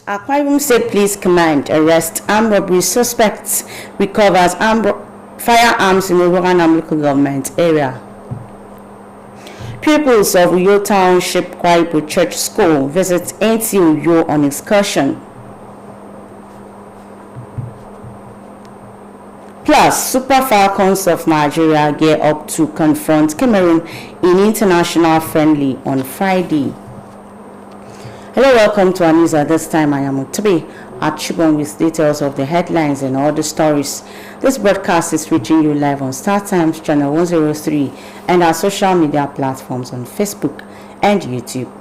Akwa Ibom State Police Command arrests armed robbery suspects, recovers firearms in the Roganam local government area. Pupils of Uyo Township Akwa Ibom Church School visit NTA Uyo on excursion. Plus, Super Falcons of Nigeria gear up to confront Cameroon in international friendly on Friday. Hello, welcome to our news. At this time, I am Otobe Achibon with details of the headlines and all the stories. This broadcast is reaching you live on Star Times channel 103 and our social media platforms on Facebook and YouTube.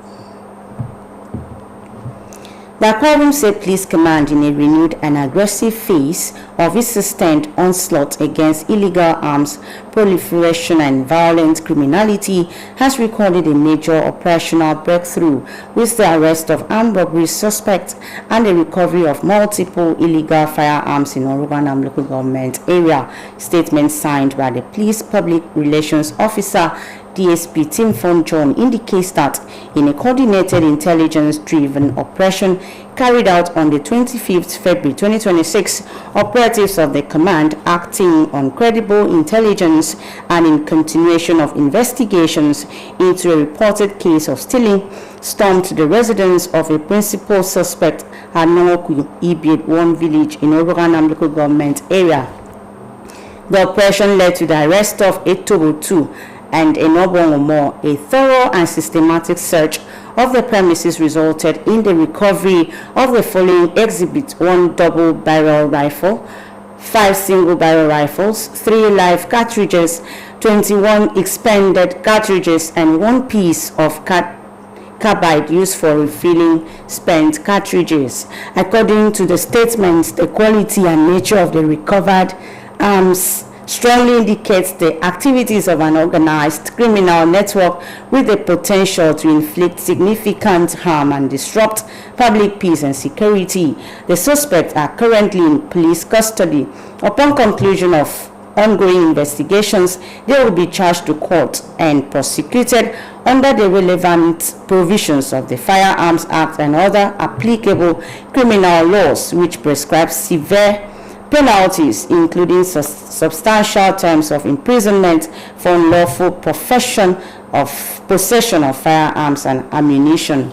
The Akwa Ibom State Police Command, in a renewed and aggressive phase of its sustained onslaught against illegal arms proliferation and violent criminality, has recorded a major operational breakthrough with the arrest of armed robbery suspects and the recovery of multiple illegal firearms in Oroganam local government area. Statement signed by the police public relations officer DSP Tim Fon John indicates that in a coordinated intelligence-driven operation carried out on the 25th February 2026, operatives of the command, acting on credible intelligence and in continuation of investigations into a reported case of stealing, stormed the residence of a principal suspect at Noku Ibiet 1 village in Oroganam local government area. The operation led to the arrest of Etobo 2 and Enobongomo. A thorough and systematic search of the premises resulted in the recovery of the following exhibits: 1 double-barrel rifle, 5 single-barrel rifles, 3 live cartridges, 21 expanded cartridges, and 1 piece of carbide used for refilling spent cartridges. According to the statements, the quality and nature of the recovered arms strongly indicates the activities of an organized criminal network with the potential to inflict significant harm and disrupt public peace and security. The suspects are currently in police custody. Upon conclusion of ongoing investigations, they will be charged to court and prosecuted under the relevant provisions of the Firearms Act and other applicable criminal laws, which prescribe severe penalties, including substantial terms of imprisonment for unlawful possession of firearms and ammunition.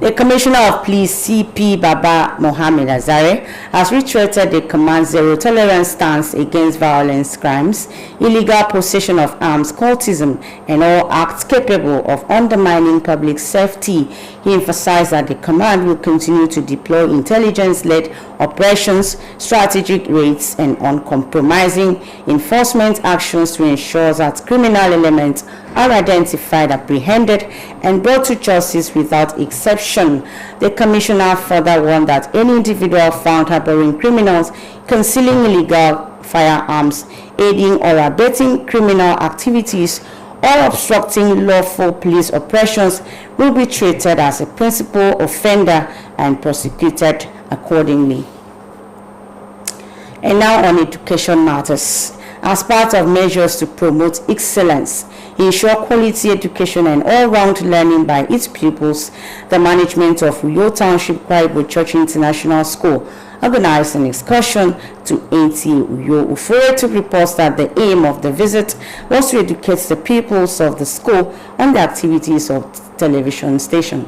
The Commissioner of Police, CP Baba Mohammed Azare, has reiterated the command's zero-tolerance stance against violence crimes, illegal possession of arms, cultism, and all acts capable of undermining public safety. He emphasized that the command will continue to deploy intelligence-led operations, strategic raids, and uncompromising enforcement actions to ensure that criminal elements are identified, apprehended, and brought to justice without exception. The Commissioner further warned that any individual found harboring criminals, concealing illegal firearms, aiding or abetting criminal activities, or obstructing lawful police operations will be treated as a principal offender and prosecuted accordingly. And now on education matters. As part of measures to promote excellence, ensure quality education and all-round learning by its pupils, the management of Uyo Township Akwa Ibom Church International School organized an excursion to NTA Uyo. Authority reports that the aim of the visit was to educate the pupils of the school on the activities of the television station.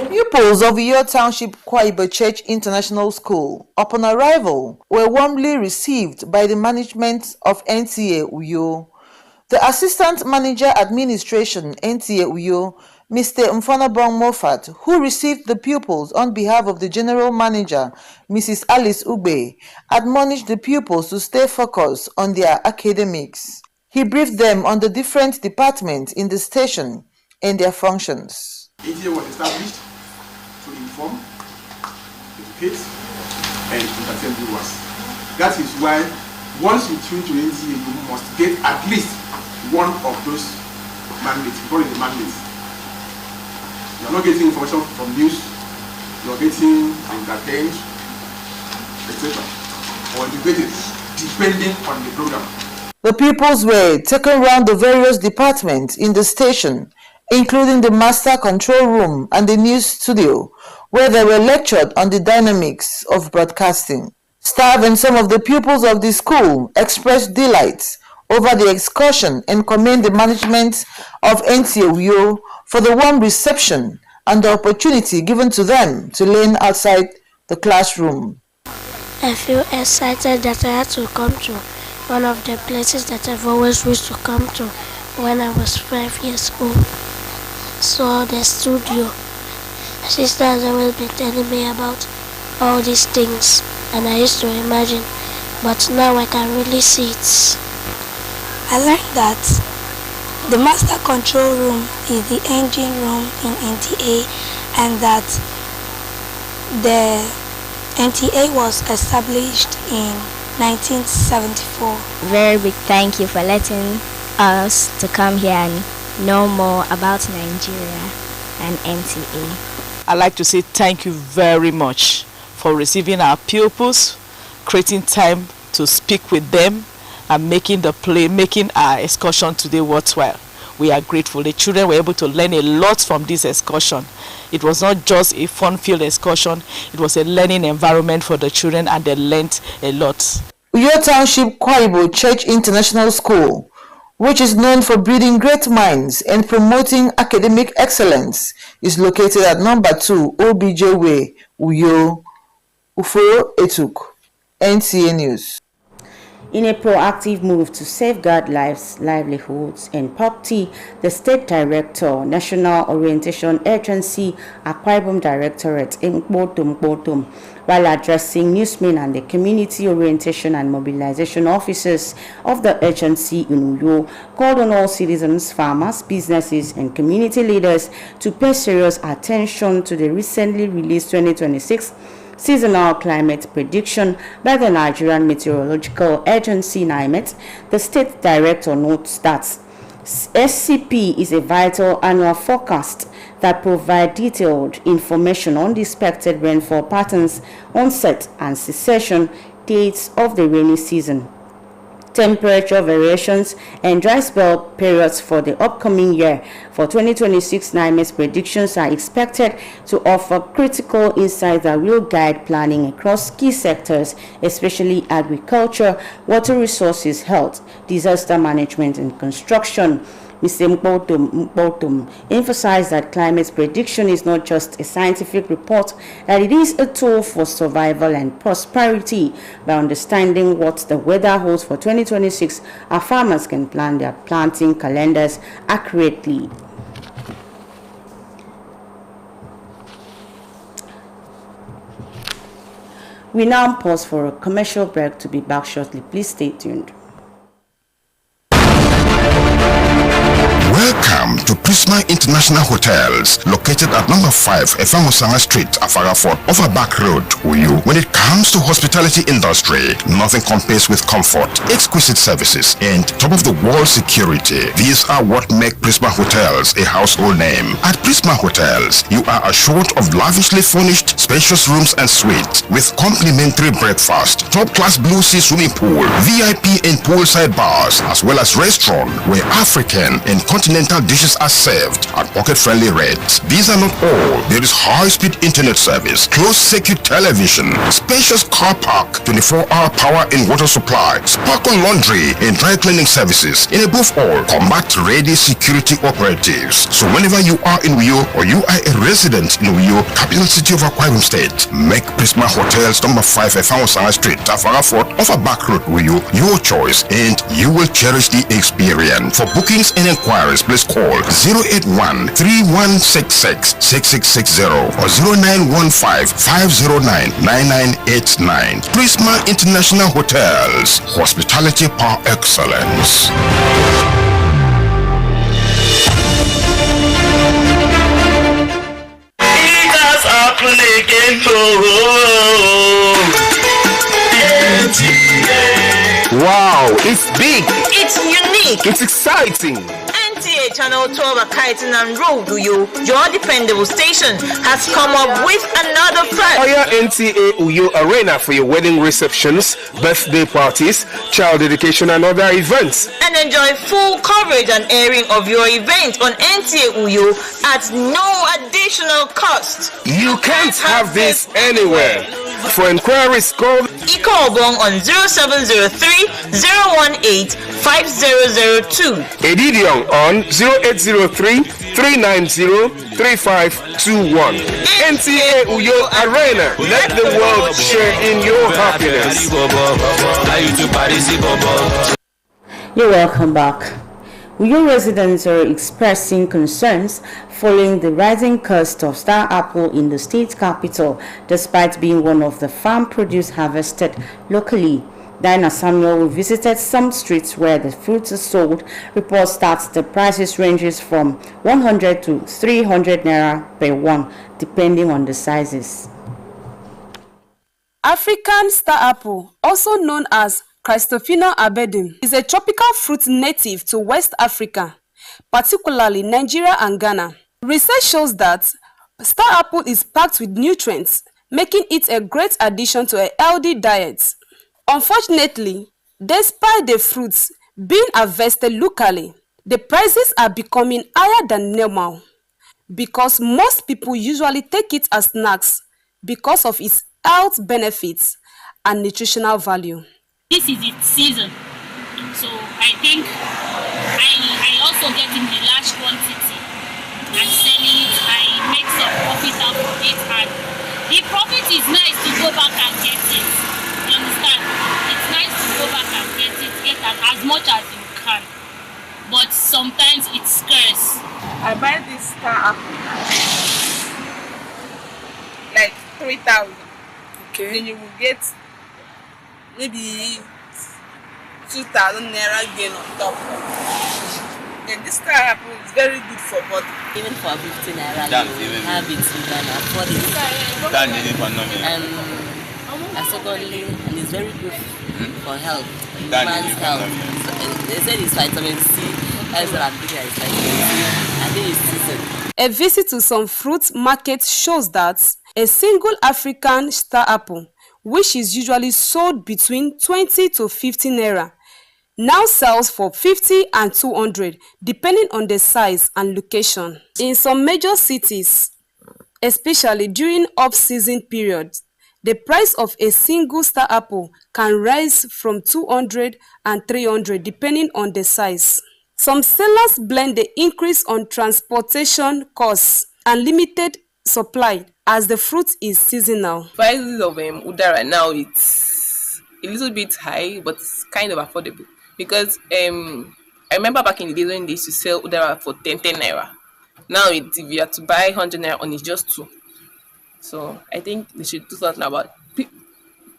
Pupils of Uyo Township Akwa Ibom Church International School, upon arrival, were warmly received by the management of NTA Uyo. The Assistant Manager Administration, NTA Uyo, Mr. Mfanabong Moffat, who received the pupils on behalf of the General Manager, Mrs. Alice Ube, admonished the pupils to stay focused on their academics. He briefed them on the different departments in the station and their functions. NTA was established to inform, educate, and entertain viewers. That is why once you tune to NTA, you must get at least one of those mandates, call it the mandates. You are not getting information from news, you are getting entertained, etc. or educated, depending on the program. The pupils were taken around the various departments in the station including the master control room and the news studio, where they were lectured on the dynamics of broadcasting. Staff and some of the pupils of the school expressed delight over the excursion and commend the management of NTA Uyo for the warm reception and the opportunity given to them to learn outside the classroom. I feel excited that I had to come to one of the places that I've always wished to come to when I was 5 years old. So the studio, my sister has always been telling me about all these things, and I used to imagine, but now I can really see it. I learned that the master control room is the engine room in NTA, and that the NTA was established in 1974. Very big thank you for letting us to come here and know more about Nigeria and NTA. I'd like to say thank you very much for receiving our pupils, creating time to speak with them, and making our excursion today worthwhile. We are grateful. The children were able to learn a lot from this excursion. It was not just a fun-filled excursion, it was a learning environment for the children, and they learned a lot. Uyo Township Kwaibo Church International School, which is known for breeding great minds and promoting academic excellence, is located at number 2 OBJ Way, Uyo, Ufo Etuk. NTA News. In a proactive move to safeguard lives, livelihoods, and property, the State Director, National Orientation Agency, Akwa Ibom Directorate, Mkpotum, while addressing newsmen and the Community Orientation and Mobilization Officers of the agency in Uyo, called on all citizens, farmers, businesses, and community leaders to pay serious attention to the recently released 2026 seasonal climate prediction by the Nigerian Meteorological Agency (NIMET). The state director notes that SCP is a vital annual forecast that provides detailed information on the expected rainfall patterns, onset and cessation dates of the rainy season, temperature variations, and dry spell periods for the upcoming year. For 2026, NIMET's predictions are expected to offer critical insights that will guide planning across key sectors, especially agriculture, water resources, health, disaster management, and construction. Mr. Mkpotum emphasized that climate prediction is not just a scientific report, that it is a tool for survival and prosperity. By understanding what the weather holds for 2026, our farmers can plan their planting calendars accurately. We now pause for a commercial break. To be back shortly. Please stay tuned. Welcome to Prisma International Hotels, located at number 5 Efamosanga Street, Afarafort, Overback Road, Uyo. When it comes to hospitality industry, nothing compares with comfort, exquisite services, and top-of-the-world security. These are what make Prisma Hotels a household name. At Prisma Hotels, you are assured of lavishly furnished, spacious rooms and suites with complimentary breakfast, top-class Blue Sea swimming pool, VIP and poolside bars, as well as restaurant where African and continental dishes are served at pocket-friendly rates. These are not all. There is high-speed internet service, closed-circuit television, spacious car park, 24-hour power and water supply, sparkle laundry and dry cleaning services, and above all, combat-ready security operatives. So whenever you are in Uyo or you are a resident in Uyo, capital city of Akwa Ibom State, make Prisma Hotels number 5 Efamosanga Street, Afarafort, Overback Road, Uyo your choice, and you will cherish the experience. For bookings and inquiries, please call 081-3166-6660 or 0915-509-9989. Prisma International Hotels, hospitality par excellence. Wow, it's big, it's unique, it's exciting. NTA Channel 12 Akaitan and Road Uyo, your dependable station, has come up with another fact. Oh yeah, NTA Uyo Arena for your wedding receptions, birthday parties, child dedication and other events. And enjoy full coverage and airing of your event on NTA Uyo at no additional cost. You can't have this anywhere. For inquiries, call Iko on 0703 018 5002. Edidion on 0803 390 3521. NTA Uyo Arena. Let the world share in your happiness. You're welcome back. Uyo residents are expressing concerns following the rising cost of star apple in the state capital, despite being one of the farm produce harvested locally. Diana Samuel, who visited some streets where the fruits are sold, reports that the prices ranges from 100 to 300 naira per one, depending on the sizes. African star apple, also known as Christophina abedin, is a tropical fruit native to West Africa, particularly Nigeria and Ghana. Research shows that star apple is packed with nutrients, making it a great addition to a healthy diet. Unfortunately, despite the fruits being harvested locally, the prices are becoming higher than normal because most people usually take it as snacks because of its health benefits and nutritional value. This is its season, so I think I also get in the large quantity and selling it. I make some profit out of it, and the profit is nice to go back and get it. You understand? It's nice to go back and get as much as you can, but sometimes it's scarce. I buy this star apple like 3,000. Okay. Then you will get maybe 2,000 naira gain on top. And this star apple is very good for body. Even for 15 naira, you have it, you can afford it. And secondly, and it's very good for health, human's health. So, they said it's vitamin C. That's what I'm thinking. It's vitamin C. I think it's season. A visit to some fruit markets shows that a single African star apple, which is usually sold between 20 to 50 naira, now sells for 50 and 200, depending on the size and location. In some major cities, especially during off-season periods, the price of a single star apple can rise from 200 and 300, depending on the size. Some sellers blame the increase on transportation costs and limited supply as the fruit is seasonal. Prices of udara now, it's a little bit high, but it's kind of affordable. Because I remember back in the days when they used to sell udara for 10 naira. Now if you have to buy 100 naira on, it's just 2. So I think they should do something about it.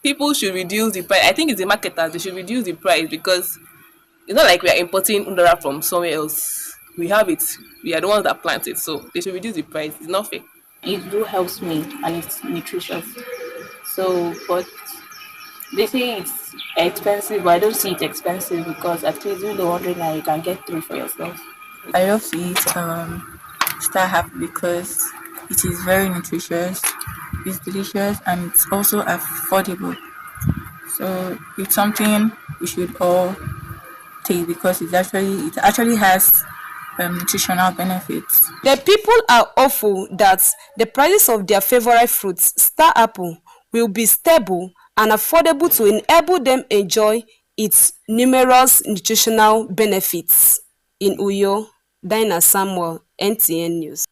People should reduce the price. I think it's the marketers, they should reduce the price, because it's not like we are importing udara from somewhere else. We have it. We are the ones that plant it. So they should reduce the price. It's not fair. It do helps me and it's nutritious. So, but they say it's expensive, but I don't see it expensive because at least with the 100 now you can get 3 for yourself. I love to eat star apple because it is very nutritious, it's delicious, and it's also affordable. So it's something we should all take because it actually has nutritional benefits. The people are hopeful that the prices of their favorite fruits, star apple, will be stable and affordable to enable them enjoy its numerous nutritional benefits. In Uyo, Diana Samuel, NTN News.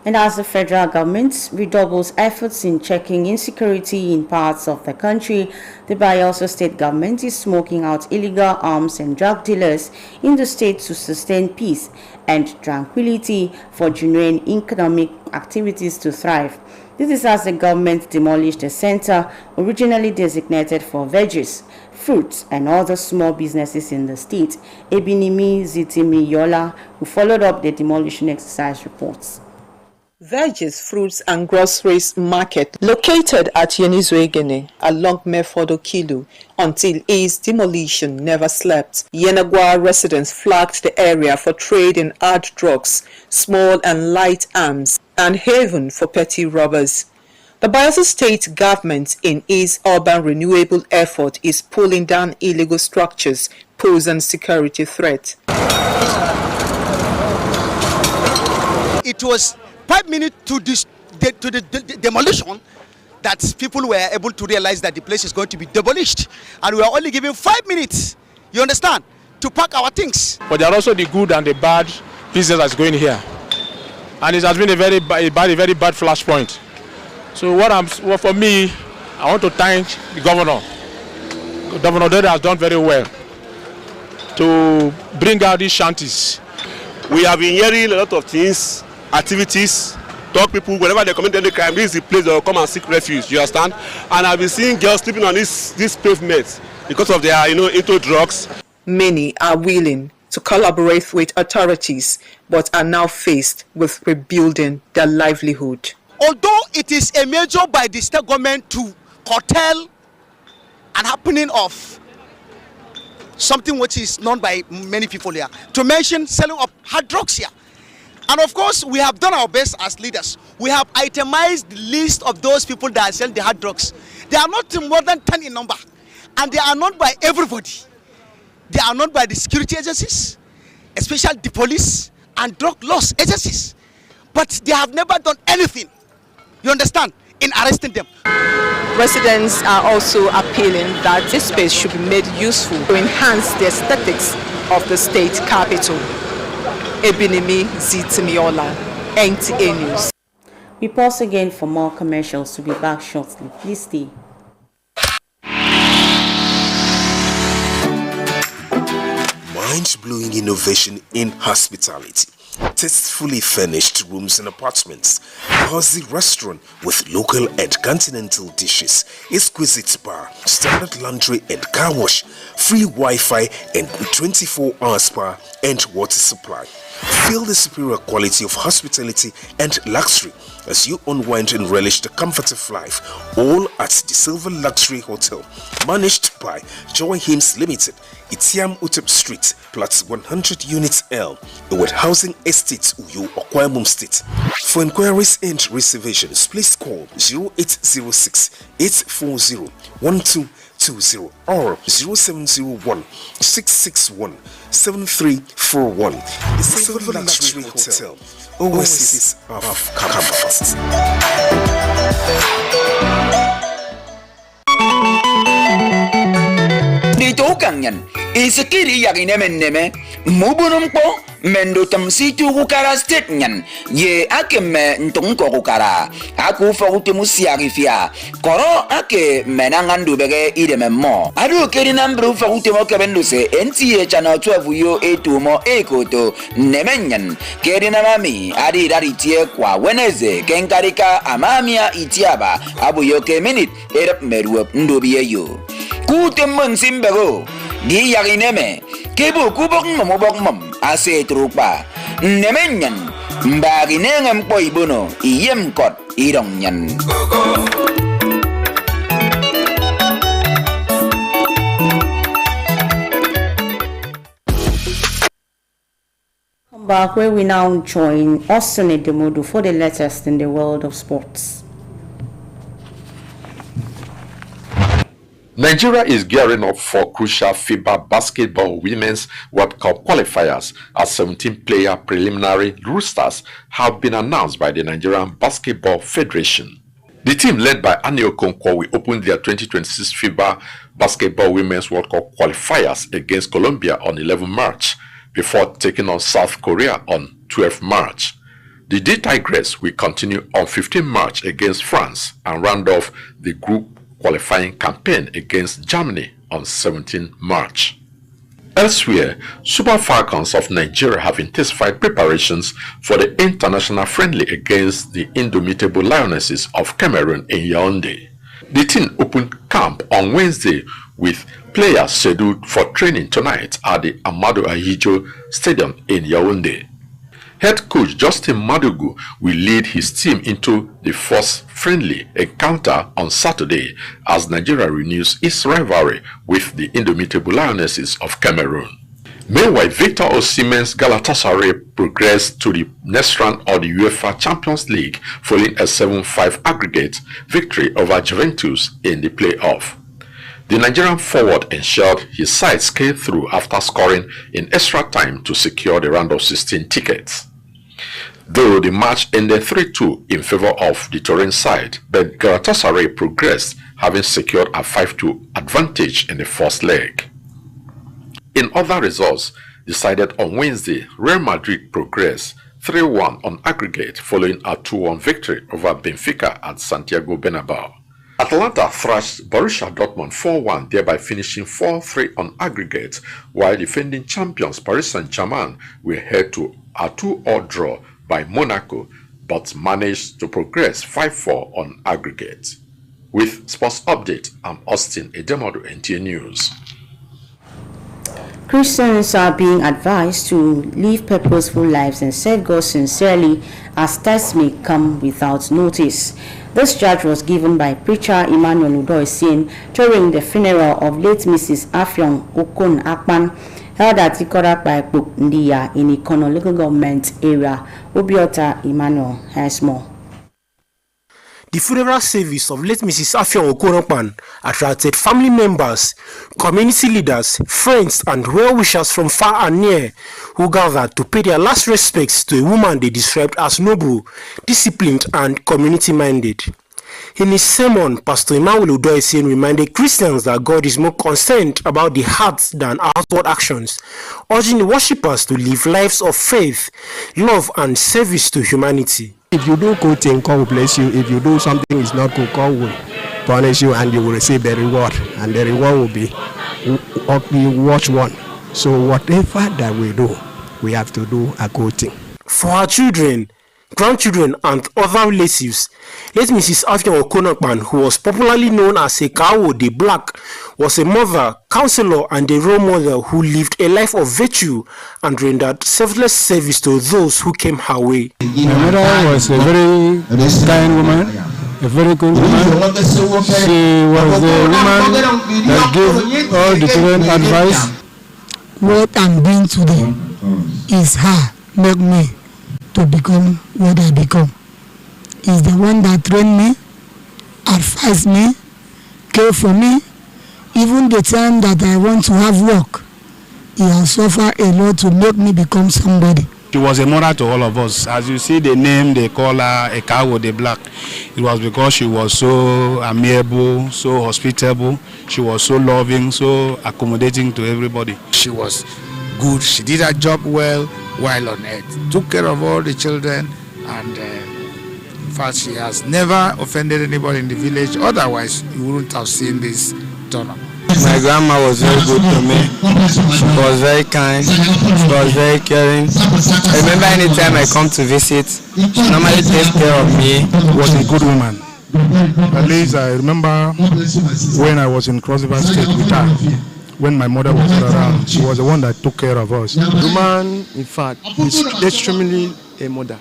And as the federal government redoubles efforts in checking insecurity in parts of the country, the Bayelsa state government is smoking out illegal arms and drug dealers in the state to sustain peace and tranquility for genuine economic activities to thrive. This is as the government demolished a center originally designated for veggies, fruits, and other small businesses in the state. Ebinimi Zitimi Yola, who followed up the demolition exercise, reports. Veggies, fruits and groceries market located at Yenizwegene along Mefodo Kilu until its demolition never slept. Yenagwa residents flagged the area for trade in hard drugs, small and light arms, and haven for petty robbers. The Bayelsa State government, in its urban renewable effort, is pulling down illegal structures posing security threat. It was 5 minutes to the demolition that people were able to realize that the place is going to be demolished, and we are only given 5 minutes, you understand, to pack our things. But there are also the good and the bad business that's going here, and it has been a very bad flashpoint. So for me, I want to thank the governor. Governor Dede has done very well to bring out these shanties. We have been hearing a lot of things, activities, talk people, whenever they commit any crime, this is the place they will come and seek refuge, you understand? And I've been seeing girls sleeping on this pavement because of their, into drugs. Many are willing to collaborate with authorities, but are now faced with rebuilding their livelihood. Although it is a measure by the state government to curtail an happening of something which is known by many people here, to mention selling of hard drugs here. And of course, we have done our best as leaders. We have itemized the list of those people that sell the hard drugs. They are not more than 10 in number, and they are known by everybody. They are known by the security agencies, especially the police and drug laws agencies. But they have never done anything, you understand, in arresting them. Residents are also appealing that this space should be made useful to enhance the aesthetics of the state capital. Ebinimi Zitimiola, NTA News. We pause again for more commercials. To be back shortly. Please stay. Mind-blowing innovation in hospitality. Tastefully furnished rooms and apartments, cozy restaurant with local and continental dishes, exquisite bar, standard laundry and car wash, free Wi-Fi and 24-hour spa and water supply. Feel the superior quality of hospitality and luxury as you unwind and relish the comfort of life, all at the Silver Luxury Hotel, managed by Joy Hymns Limited, Itiam Utep Street, Plots 100 Units L, Ewed Housing Estate, Uyo, Okwamum State. For inquiries and reservations, please call 0806 840 1220 or 0701 661 7341. The Silver Luxury Hotel, oasis of comfort. Dito kanyan, isikiri yakinemen neme, mubunumpo, mendo tamsitu kukara state nyan, ye ake me ntonko kukara, aku faute musiarifia, koro ake menangandu bege ideme mo. Adu keri nambru faute mo kebenduse, NTA channel 12 yo etumo ekoto, nemenyan, keri namami, adi daritie kwa weneze, kenkarika amamia itiaba, abu yoke minute, erap meruap ndobiye yo. Kutemen simbego, di yakineme, kebo kubok mamubok mam, ase trupa, nemenyan, mbaginengem po ibuno, iyem kot, irong yan. Come back where we now join Austin Edemodu for the latest in the world of sports. Nigeria is gearing up for crucial FIBA Basketball Women's World Cup qualifiers as 17-player preliminary rosters have been announced by the Nigerian Basketball Federation. The team led by Annie Okonkwo will open their 2026 FIBA Basketball Women's World Cup qualifiers against Colombia on 11 March before taking on South Korea on 12 March. The D Tigers will continue on 15 March against France and round off the group qualifying campaign against Germany on 17 March. Elsewhere, Super Falcons of Nigeria have intensified preparations for the international friendly against the indomitable Lionesses of Cameroon in Yaoundé. The team opened camp on Wednesday with players scheduled for training tonight at the Amadou Ahidjo Stadium in Yaoundé. Head coach Justin Madugu will lead his team into the first friendly encounter on Saturday as Nigeria renews its rivalry with the indomitable Lionesses of Cameroon. Meanwhile, Victor Osimhen's Galatasaray progressed to the next round of the UEFA Champions League following a 7-5 aggregate victory over Juventus in the playoff. The Nigerian forward ensured his side scaled through after scoring in extra time to secure the round of 16 tickets. Though the match ended 3-2 in favor of the Turin side, but Galatasaray progressed, having secured a 5-2 advantage in the first leg. In other results decided on Wednesday, Real Madrid progressed 3-1 on aggregate following a 2-1 victory over Benfica at Santiago Bernabeu. Atalanta thrashed Borussia Dortmund 4-1, thereby finishing 4-3 on aggregate, while defending champions Paris Saint-Germain were held to a 2-2 draw by Monaco, but managed to progress 5-4 on aggregate. With Sports Update, I'm Austin Edemodu, NTA News. Christians are being advised to live purposeful lives and serve God sincerely, as tests may come without notice. This charge was given by preacher Emmanuel Udoisin during the funeral of late Mrs. Afyon Okon Akpan, held at Ikorakpa Ndiya in Ikono local government area. Obiota Emmanuel has more. The funeral service of late Mrs. Afyon Okon attracted family members, community leaders, friends, and well-wishers from far and near who gathered to pay their last respects to a woman they described as noble, disciplined, and community-minded. In his sermon, Pastor Emmanuel Udoisin reminded Christians that God is more concerned about the heart than outward actions, urging the worshippers to live lives of faith, love, and service to humanity. If you do good thing, God will bless you. If you do something is not good, God will punish you and you will receive the reward. And the reward will be watch one. So whatever that we do, we have to do a good thing. For our children, grandchildren, and other relatives, late Mrs. Afyon Okon, who was popularly known as Ekawo the Black, was a mother, counselor, and a role model who lived a life of virtue and rendered selfless service to those who came her way. My mother was a very kind woman, a very good woman. She was the woman that gave all the children advice. What I'm doing today is her make me to become what I become. Is the one that trained me, advised me, care for me. Even the time that I want to have work, he has suffered a lot to make me become somebody. She was a mother to all of us. As you see the name, they call her Ekawo the Black. It was because she was so amiable, so hospitable, she was so loving, so accommodating to everybody. She was good, she did her job well while on earth, took care of all the children, and in fact she has never offended anybody in the village. Otherwise you wouldn't have seen this turn up. My grandma was very good to me. She was very kind, she was very caring. I remember anytime I come to visit, she normally takes care of me. She was a good woman. At least I remember when I was in Cross River State with her. When my mother was not around, she was the one that took care of us. The woman, in fact, is extremely a mother.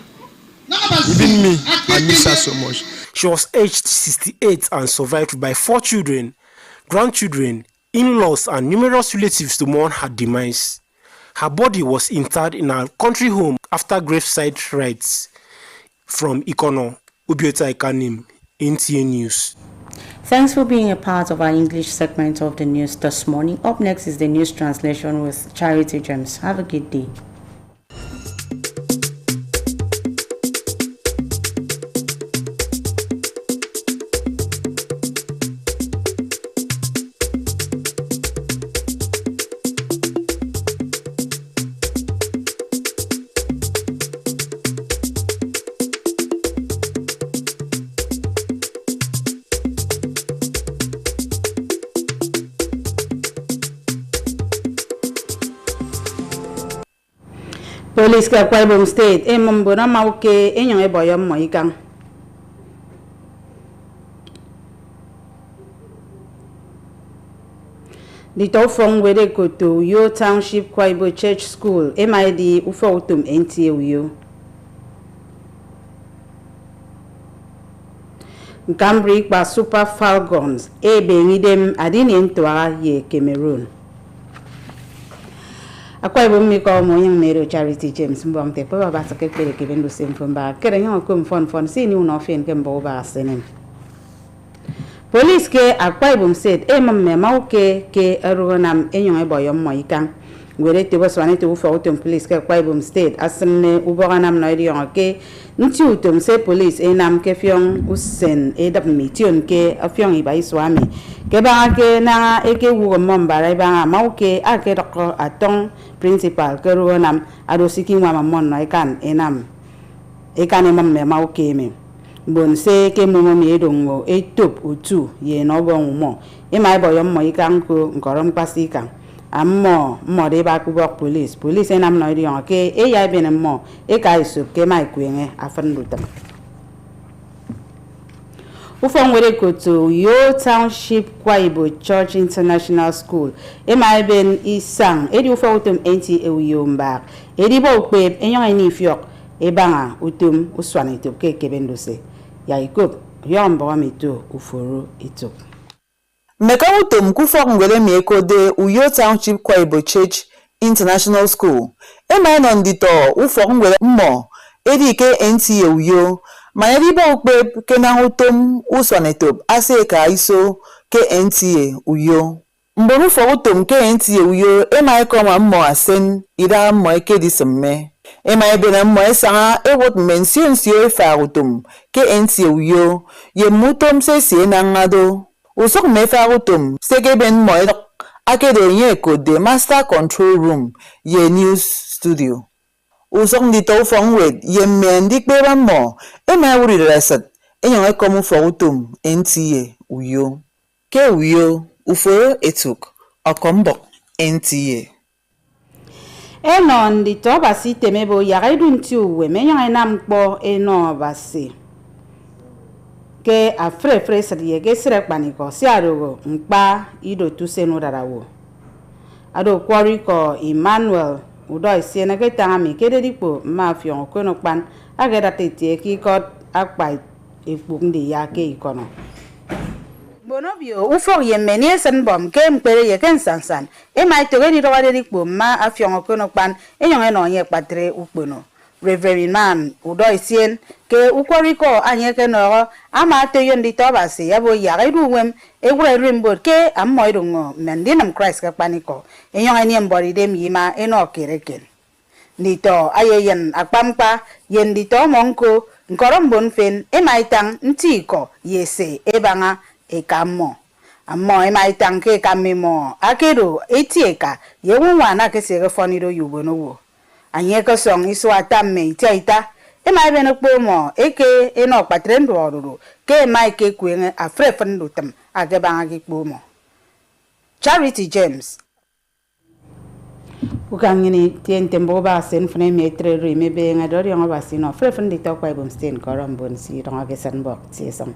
Even me, I miss her so much. She was aged 68 and survived by 4 children, grandchildren, in-laws, and numerous relatives to mourn her demise. Her body was interred in her country home after graveside rites. From Ikono, Obiota Ikanim, NTA News. Thanks for being a part of our English segment of the news this morning. Up next is the news translation with Charity James. Have a good day. Police ka Akwa Ibom State emombo na mauke enyon eboyo mmo ikan. The top from Wede Koto Uyo Township Akwa Ibom Church School MID Ufo Utum NTA Uyo. Gambri by Super Falcons ebe ngidem adini ntwara ye Cameroon. Akwa Ibom mi ko mo yang mero Charity James mbong te pa ba sa ke pere ke bendu semfumba kere yang ko fon si ni uno fen ke mbo ba senen. Police ke Akwa Ibom said e mam me mauke ke arugonam enyon e boyom moikan. Gwere te boswane te ufa utum police ke Akwa Ibom state asne uboganam no irion ke nti utum se police enam ke fiong usen e dap mission ke afiong ibai swami ke ba ke na eke wu momba rai ba mauke ake dok atong principal ke rugonam ado siking wa mamon no ekan enam ekan emam me mauke me bon se ke momo mi edongo e top utu ye no bon mo e mai boyom mo ikan ko ngorom pasika ammo mo de ba ku bok police enam no ri ke e ya ben mo e kai sup ke mai kwenge afan lutam ufong were ko to Yo Township Kwaibo Church International School e mai ben isang e di ufo utum enti e Uyo mba e di bo pe enyon ni fiok e banga utum uswane to ke kebendose ya ikop yombo mito uforo ito Meka utom kufok ngwele miekode Uyo Township Kwaibo Church International School. Ema non dito ufok ngwele mmo edi ke NTA Uyo. Mayedi ba ukpe kena utom uswanetop ase ka iso ke NTA Uyo. Mbonu ufok utom ke NTA Uyo ema ekoma mmo asen ida mmo eke disemme. Ema ebena mmo esanga ewot mention siyo efa utom ke NTA Uyo. Ye mutom se siye nangado. Usok mefa utum sege ben moy akedo ye ko de master control room ye news studio. Usok ndito fong wed ye mendik be mo e ma wuri reset enyo e komu fo utum NTA Uyo. Ke Uyo ufo etuk akombo NTA. Eno ndito basi temebo yagaidu nti uwe menyo enam kpo eno basi. Ke afre sadiye ke sirek paniko si adogo mpa ido tusenu darawo ado kwari ko Emmanuel udo isiene ke tangami ke dedipo ma fion kono pan ageda tetie ki ko akpa ekpu ndi ya ke ikono bonobio ufo yemeni sen bom ke mpere ye ken sansan e mai to gedi do dedipo ma afion kono pan enyon eno ye patre ukpono Reverend Man udo isien ke ukwariko anyeke no ama te yondi tobasi yabo yagaidu wem ewure rimbo ke ammo idungo mendinam Christ ka paniko enyon ani embori dem yima eno kereken nito ayeyen akpampa yendi to monko nkorombon fen emaitang ntiko yese ebanga ekammo ammo emaitang ke kamimo akedo etieka yewunwa na kesere foniro yubono wo anyeka song iswa tamme itaita e mai beno kpomo eke eno patrendo oruru ke mai ke kwenge afrefen lutam age banga ki kpomo Charity James ukangini tientembo ba sen fune metre ri mebe ngadori ngo basino frefen dito Kwaibo State korambon si ronga gesan bok sesang